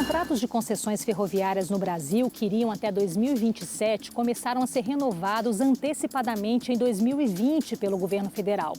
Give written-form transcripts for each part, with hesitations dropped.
contratos de concessões ferroviárias no Brasil, que iriam até 2027, começaram a ser renovados antecipadamente em 2020 pelo governo federal.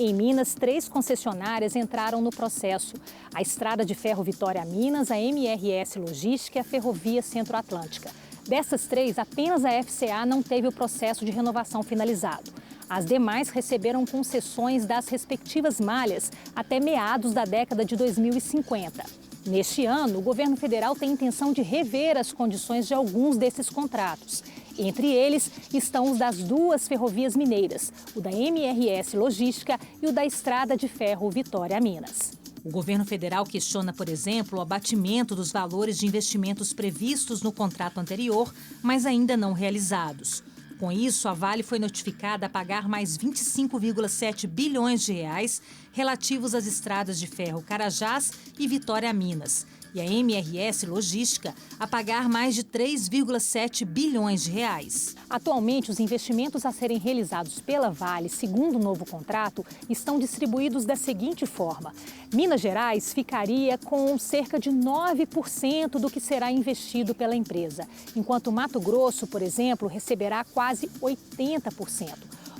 Em Minas, 3 concessionárias entraram no processo: a Estrada de Ferro Vitória-Minas, a MRS Logística e a Ferrovia Centro-Atlântica. Dessas 3, apenas a FCA não teve o processo de renovação finalizado. As demais receberam concessões das respectivas malhas até meados da década de 2050. Neste ano, o governo federal tem intenção de rever as condições de alguns desses contratos. Entre eles estão os das 2 ferrovias mineiras, o da MRS Logística e o da Estrada de Ferro Vitória-Minas. O governo federal questiona, por exemplo, o abatimento dos valores de investimentos previstos no contrato anterior, mas ainda não realizados. Com isso, a Vale foi notificada a pagar mais 25,7 bilhões de reais relativos às estradas de ferro Carajás e Vitória-Minas, e a MRS Logística a pagar mais de 3,7 bilhões de reais. Atualmente, os investimentos a serem realizados pela Vale, segundo o novo contrato, estão distribuídos da seguinte forma: Minas Gerais ficaria com cerca de 9% do que será investido pela empresa, enquanto Mato Grosso, por exemplo, receberá quase 80%.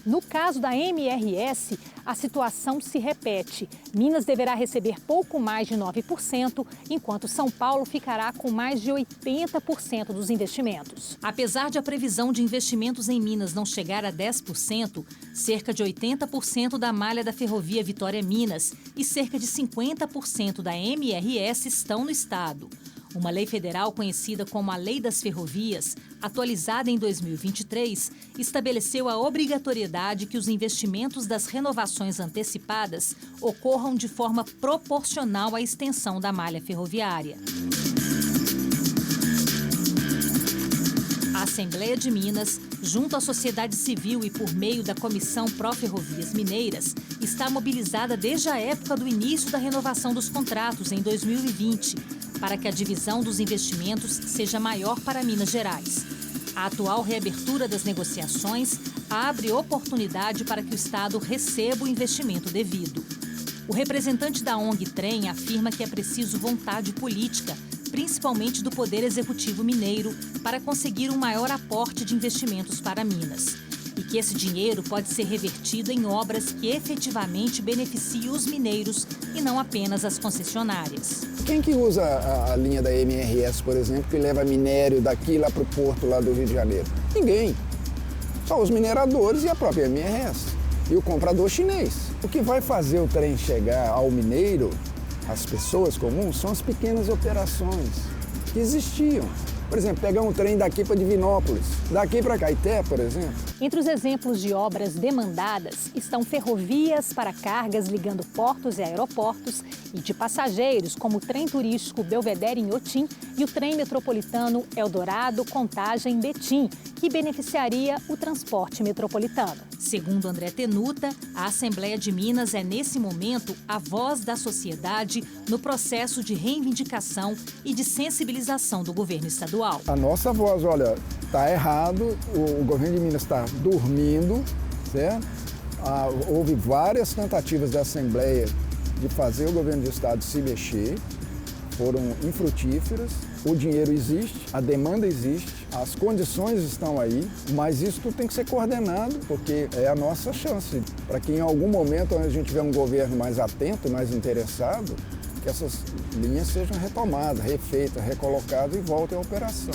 No caso da MRS, a situação se repete. Minas deverá receber pouco mais de 9%, enquanto São Paulo ficará com mais de 80% dos investimentos. Apesar de a previsão de investimentos em Minas não chegar a 10%, cerca de 80% da malha da ferrovia Vitória-Minas e cerca de 50% da MRS estão no estado. Uma lei federal conhecida como a Lei das Ferrovias, atualizada em 2023, estabeleceu a obrigatoriedade que os investimentos das renovações antecipadas ocorram de forma proporcional à extensão da malha ferroviária. A Assembleia de Minas, junto à sociedade civil e por meio da Comissão Pró-Ferrovias Mineiras, está mobilizada desde a época do início da renovação dos contratos, em 2020, para que a divisão dos investimentos seja maior para Minas Gerais. A atual reabertura das negociações abre oportunidade para que o Estado receba o investimento devido. O representante da ONG Trem afirma que é preciso vontade política, principalmente do Poder Executivo Mineiro, para conseguir um maior aporte de investimentos para Minas. E que esse dinheiro pode ser revertido em obras que efetivamente beneficiem os mineiros e não apenas as concessionárias. Quem que usa a linha da MRS, por exemplo, que leva minério daqui lá para o porto lá do Rio de Janeiro? Ninguém. Só os mineradores e a própria MRS. E o comprador chinês. O que vai fazer o trem chegar ao mineiro, às pessoas comuns, são as pequenas operações que existiam. Por exemplo, pegar um trem daqui para Divinópolis, daqui para Caeté, por exemplo. Entre os exemplos de obras demandadas estão ferrovias para cargas ligando portos e aeroportos e de passageiros, como o trem turístico Belvedere em Otim e o trem metropolitano Eldorado Contagem Betim, que beneficiaria o transporte metropolitano. Segundo André Tenuta, a Assembleia de Minas é, nesse momento, a voz da sociedade no processo de reivindicação e de sensibilização do governo estadual. A nossa voz, olha, está errado, o governo de Minas está dormindo, certo? Houve várias tentativas da Assembleia de fazer o governo do estado se mexer, foram infrutíferas. O dinheiro existe, a demanda existe, as condições estão aí, mas isso tudo tem que ser coordenado, porque é a nossa chance para que em algum momento a gente tiver um governo mais atento, mais interessado, que essas linhas sejam retomadas, refeitas, recolocadas e voltem à operação.